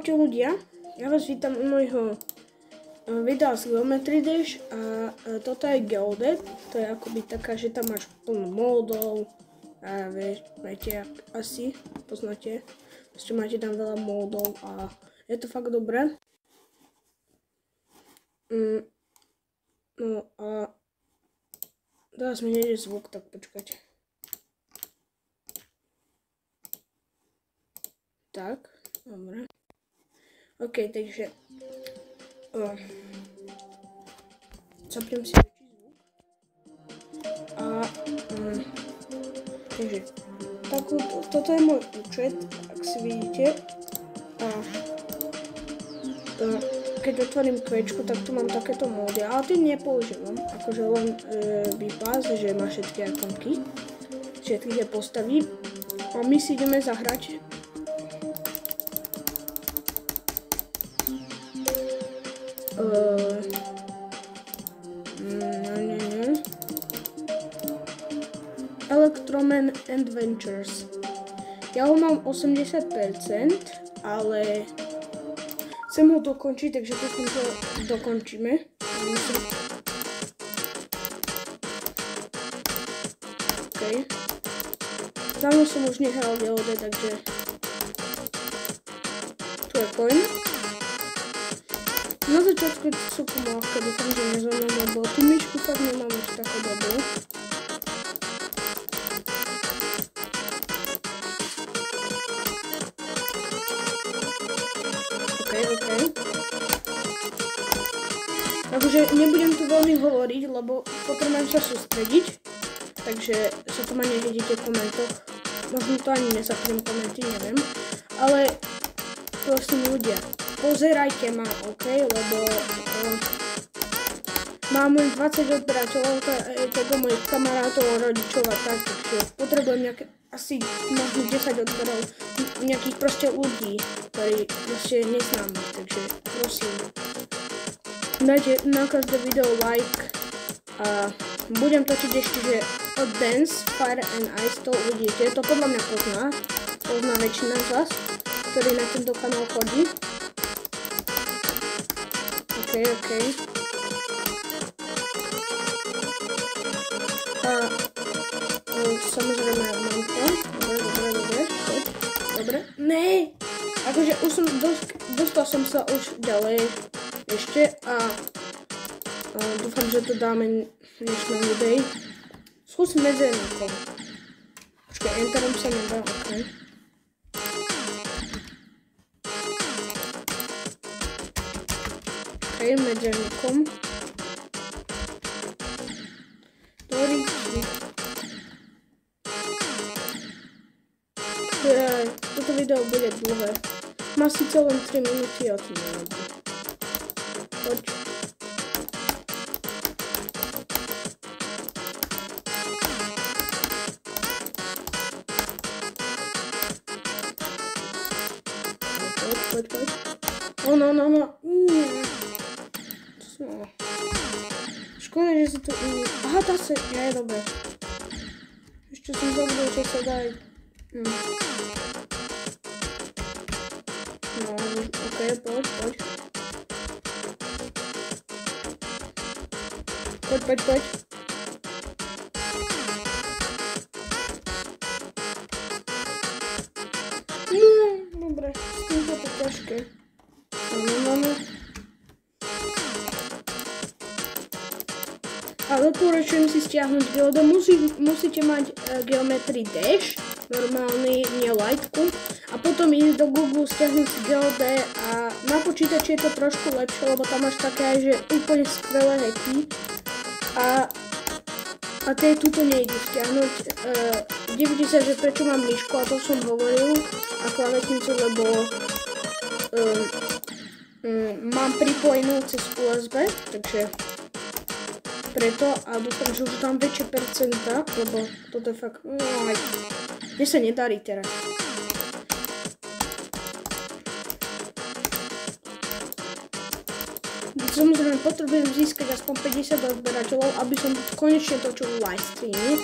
Čaute ľudia, ja vás vítam u môjho videa z Geometry Dash a toto je Geodet, to je akoby taká, že tam máš plno módov a viete, asi poznáte, proste máte tam veľa módov a je to fakt dobré. No a teraz mi nejde zvuk, tak počkať. Tak, dobre. OK, takže zapnem si väčší zvuk. A takže toto je môj účet, ak si vidíte. A keď otvorím kvečku, tak tu mám takéto módy, ale tým nepoužívam. Akože len vypás, že má všetky ikonky, všetky tie postavy. A my si ideme zahrať. Electroman Adventures. Ja ho mám 80%, ale chcem ho dokončiť, takže to dokončíme. OK. Dávno som už nehral Geodet, takže tu je coin. Na začiatku je to celkom ľahké, dúfam, že nezomiem, lebo tú myšku fakt nemám už takú dobrú. OK. Takže nebudem tu veľmi hovoriť, lebo potrebujem sa sústrediť, takže sa to ma nevidíte v komentoch. Možno to ani nezapnem komenty, neviem. Ale prosím ľudia, pozerajte ma, OK, lebo mám len 20 odberateľov, teda mojich kamarátov, rodičov a tak, takže potrebujem nejaké, asi možno 10 odberov, nejakých proste ľudí, ktorí proste neznáme, takže prosím, dajte na každé video like a budem točiť ešte, že od Dance, Fire and Ice, to uvidíte, to podľa mňa pozná väčšina z vás, ktorí na tento kanál chodí. OK. A samozrejme mám to. Dobre. Ne! Akože už som dostal som sa už ďalej ešte a dúfam, že to dáme dnešnom videu. Skúsim medzerníkom. Počkaj, enterom sa nedá, OK. Medzerníkom. Toto video bude dlhé. Má síce len 3 minúty, a to nevadí. Poď. Poď. No. Škoda, že sa to... Aha, tá sa... Ja je dobré. Ešte som zabudol, čo sa dá. No, OK, poď. Poď. No, dobre, s týmto je to ťažké. No. A doporučujem si stiahnuť Geodet, musíte mať Geometry Dash, normálny, nie lightku, a potom ísť do Google, stiahnuť si Geodet a na počítači je to trošku lepšie, lebo tam máš také aj, že úplne skvelé hacky a tie tuto nejdu stiahnuť. Divíte sa, že prečo mám myšku, a to som hovoril, a klávesnicu, lebo mám pripojenú cez USB, takže preto a dúfam, že už dám väčšie percenta, lebo toto je fakt... Mne sa nedarí teraz. Samozrejme potrebujem získať aspoň 50 odberateľov, aby som konečne točil live streamy.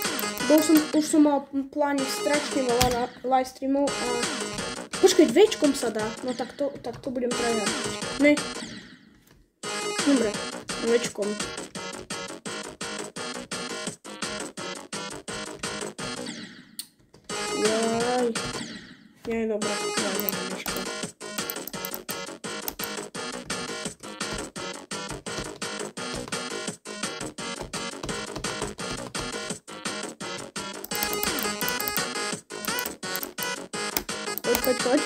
Už som mal v pláne strašne veľa live streamov a Počkej, Včkom sa dá. No tak to budem trajať. Ne. Dobre, Včkom. Jaj. Nie je dobré. Ja nemám Včko. Poď.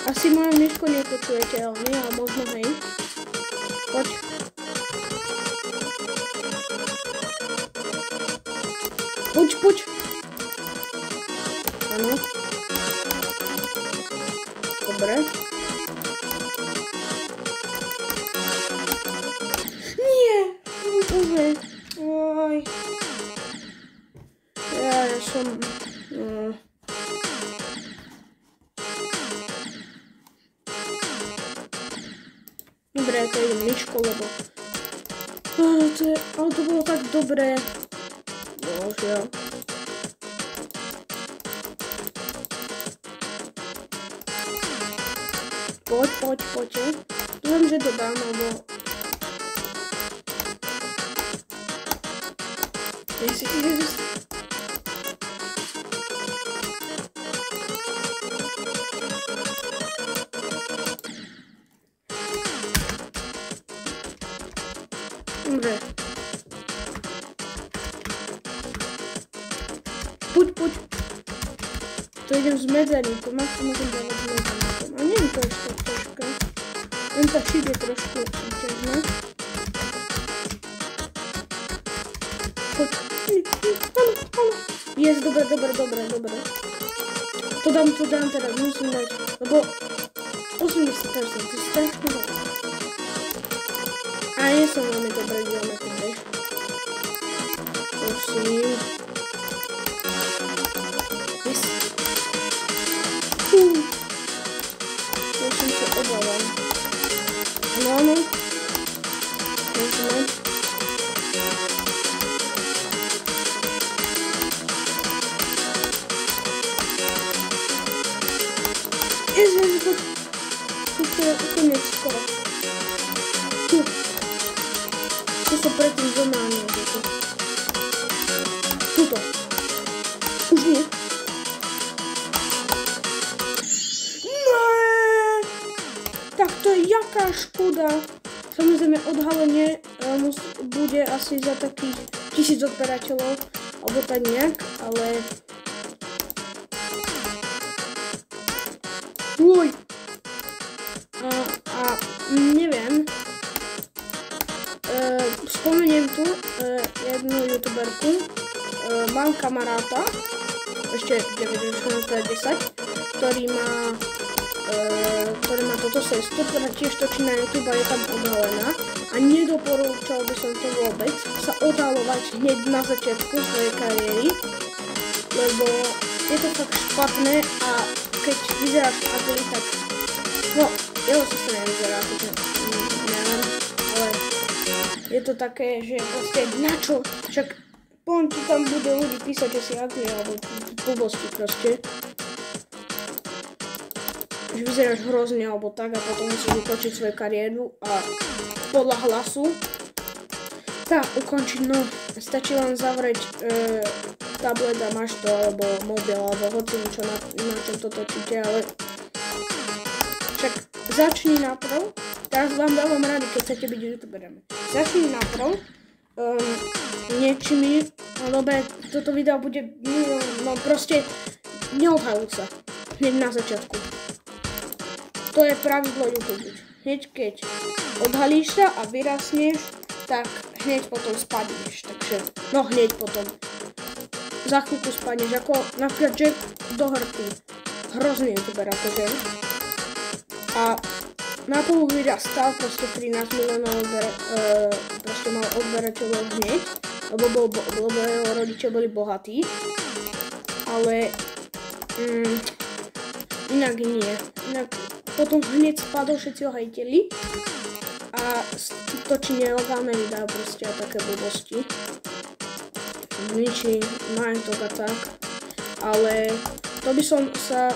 Asi moje myško nepočujete, ale nie, ale možno hej. Poď. Poď. Áno. Dobre. Nie! Bože. Oj. Ja som... Dobre, to je myško, lebo... Ale to bolo tak dobré. Bože. Poď. Dúfam, že to dám, lebo... Dobre. Poď. To idem s medzeníkom. Ako môžem dávať s medzeníkom? A neviem, to ešte troška. Len tá šíp je trošku ťažná. Poď. Áno. Yes, dobre. To dám teraz, musím dať. Lebo 80%, to je strašne veľa. A nie som veľmi dobrý geometr, vieš. Prosím. Yes. Ja som sa obávam. Áno. Môžeme. Ježiš, to je koniec skoro. Tu sa predtým zomránil. Tuto. Už nie. Tak to je jaká škoda. Samozrejme odhalenie bude asi za takých 1000 odberateľov, alebo tak nejak, ale... Uj. A neviem. Spomeniem tu jednu youtuberku. Mám kamaráta, ešte 9, ktorý má toto cestu, ktorá tiež točí na YouTube a je tam odhalená. A nedoporúčal by som to vôbec sa odhalovať hneď na začiatku svojej kariéry, lebo je to fakt špatné a keď vyzeráš ugly, tak no, jeho sestra nevyzerá, takže neviem, ale je to také, že proste načo, však poviem ti, tam bude ľudí písať, že si ugly, alebo blbosti proste. Že vyzeráš hrozne alebo tak a potom musíš ukončiť svoju kariéru a podľa hlasu sa ukončiť, no stačí len zavrieť tablet a máš to, alebo mobil, alebo hoci niečo na čom to točíte, ale však začni naprv, teraz vám dávam rady, keď chcete byť youtuberami. Začni naprv niečimi, no dobre, toto video bude, no proste neodhaluj sa hneď na začiatku. To je pravidlo YouTube. Hneď keď odhalíš sa a vyrasneš, tak hneď potom spadneš. Takže, no hneď potom. Za chvíľku spadneš, ako napríklad Jack Doherty. Hrozný youtuber akože. A na pol vyrastal, proste 13 miliónov proste mal odberateľov hneď, lebo jeho rodičia boli bohatí. Ale inak nie. Inak potom hneď spadol, všetci ho hejtili a točí nelegálne videá proste a také blbosti. Zničí majetok a tak. ale to by som sa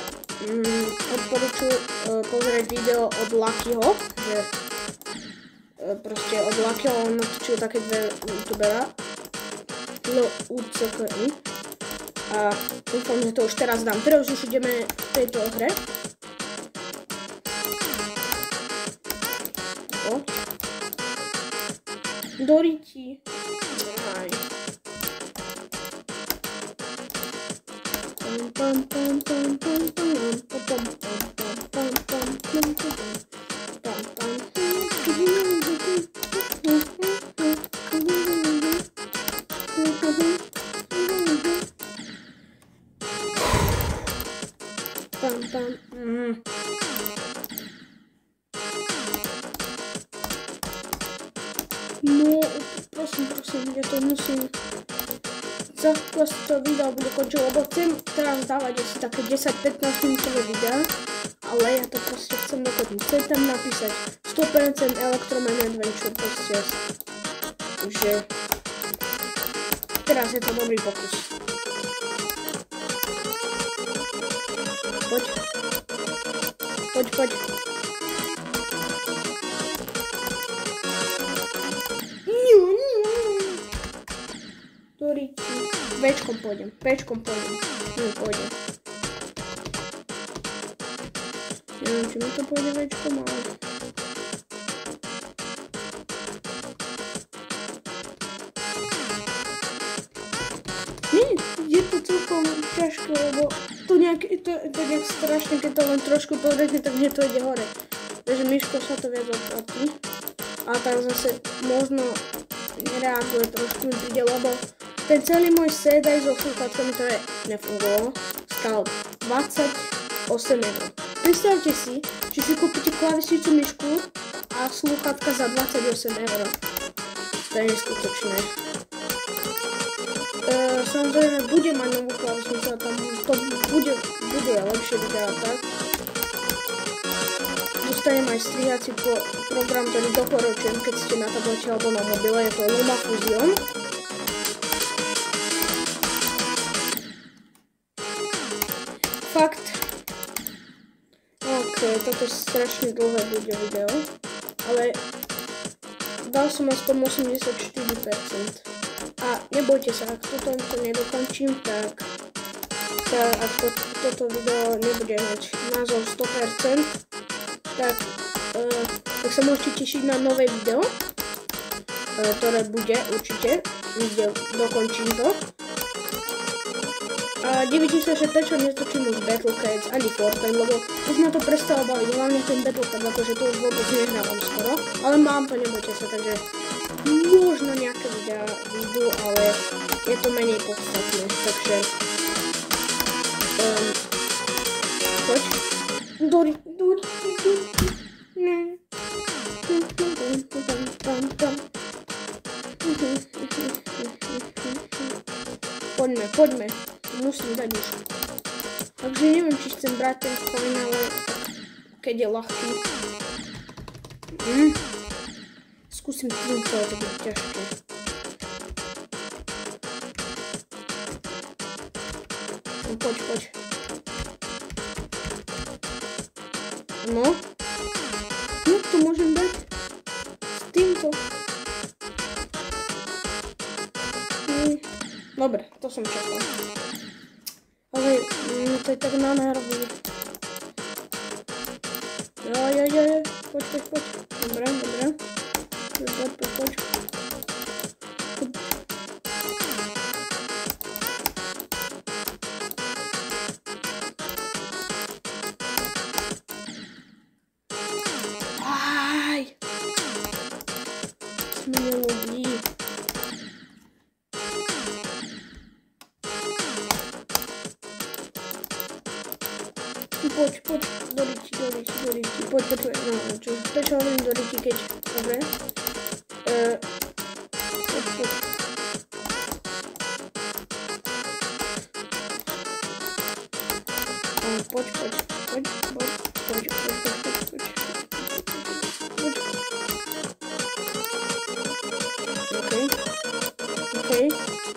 odporúčil pozrieť video od Luckyho, že proste od Luckyho on natočil také dve youtubera, LUCKI, a dúfam, že to už teraz dám. Teraz už ideme v tejto hre. Doriti. Aj. No, prosím, ja to musím zaraz to video bude končiť, lebo chcem teraz dávať asi také 10-15 minútové videá, ale ja to proste chcem dokončiť. Chcem tam napísať 100% Electroman Adventure, proste, že teraz je to dobrý pokus. Poď. Doriti. Bčkom pôjdem. Pôjdem. Neviem, či mi to pôjde Bčkom, ale... Nie, je to celkom ťažké, lebo to nejak strašne, keď to len trošku podrezne, tak mne to ide hore. Takže myško sa to viac oplatí. A tak zase možno nereaguje trošku mi príde, lebo ten celý môj set aj so slúchatkami, ktoré nefungovalo, stal 28 €. Predstavte si, že si kúpite klávesnicu, myšku a slúchatka za 28 €. To je neskutočné. Samozrejme, bude mať novú klávesnicu a tam to bude lepšie vyzerať, tak? Dostanem aj strihací program, ktorý doporučujem, keď ste na tablete alebo na mobile, je to LumaFusion. Fakt. Ok, toto strašne dlhé bude video, ale dal som aspoň 84%. A nebojte sa, ak toto nedokončím, tak ak toto video nebude mať názov 100%, tak sa môžete tešiť na nové video, ktoré bude určite, kde dokončím to. A divíte sa, že prečo netočím už Battle Cats ani Fortnite, lebo už ma to prestalo baviť, hlavne ten Battle Cat, akože to už vôbec nehrávam skoro, ale mám to, nebojte sa, takže možno nejaké videá vyjdú, ale je to menej podstatné, takže poď. Doriti, ne. Poďme. Musím dať už. Takže neviem, či chcem brať ten coin, ale keď je ľahký. Skúsim týmto, ale to bude ťažké. No poď. No. No, to môžem dať. S týmto. Dobre, to som čakal. Ale to je tak na nervy. Jo. Poď. Dobre. Poď. Aj! Sme nelobí. Poď, Doriti, poď, no, prečo hovorím Doriti, keď, dobre, poď, okej,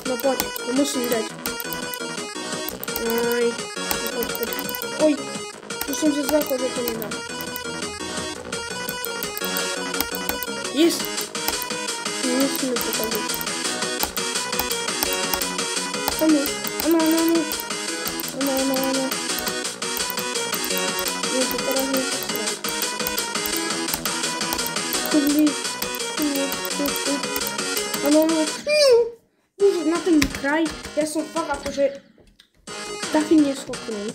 no poď, to musím dať, Aj, poď. Oj, tu som sa zlakol, že to nedá. Yes! Nesmíme pokaziť. Áno. Nie, to teraz nie je posrať. Áno. Bože, na ten kraj, ja som fakt akože taký neschopný.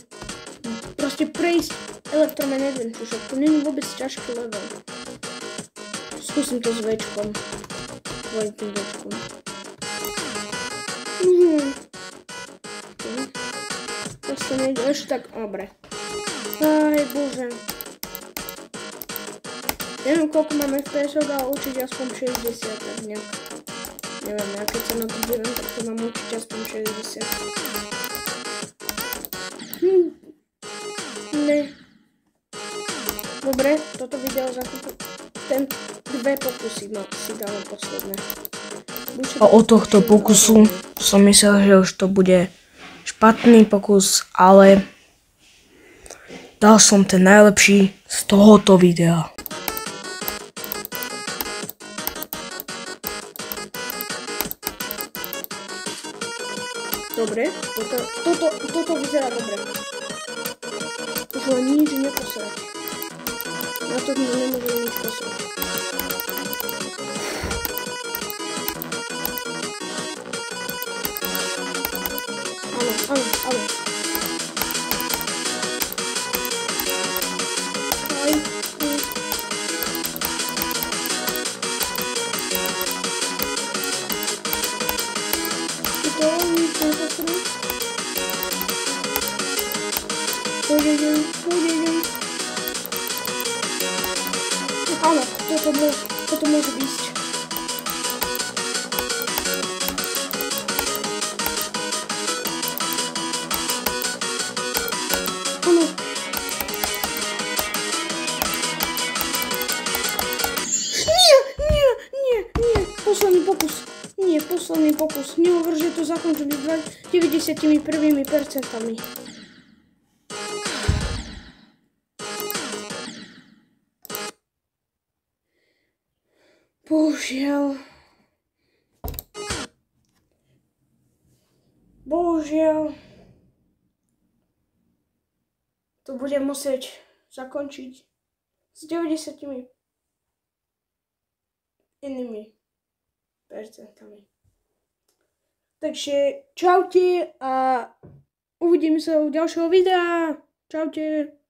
Proste prejsť elektromen neviem čo všetko, nie je vôbec ťažký level. Skúsim to s Včkom. Kvalitným Včkom. To sa nejde ešte tak, dobre. Aj bože. Neviem koľko mám FPS-ok, ale určite aspoň 60, tak nejak. Neviem, ja keď sa na to divím, tak to mám určite aspoň 60. Ne. Dobre, toto video zachytím. Ten 2 pokusy si dáme posledné. A od tohto pokusu som myslel, že už to bude špatný pokus, ale dal som ten najlepší z tohoto videa. Dobre, toto vyzerá dobre. Už len nič neposrať. Na to nemôžem nič posrať. Áno. Aj. To nič neposrať. Poďdem. Áno, toto môže ísť. Áno. Nie. Posledný pokus. Nehovor, že to zakončili 91%. Bohužiaľ. To budem musieť zakončiť s 90 inými percentami. Takže čaute a uvidíme sa u ďalšieho videa. Čaute.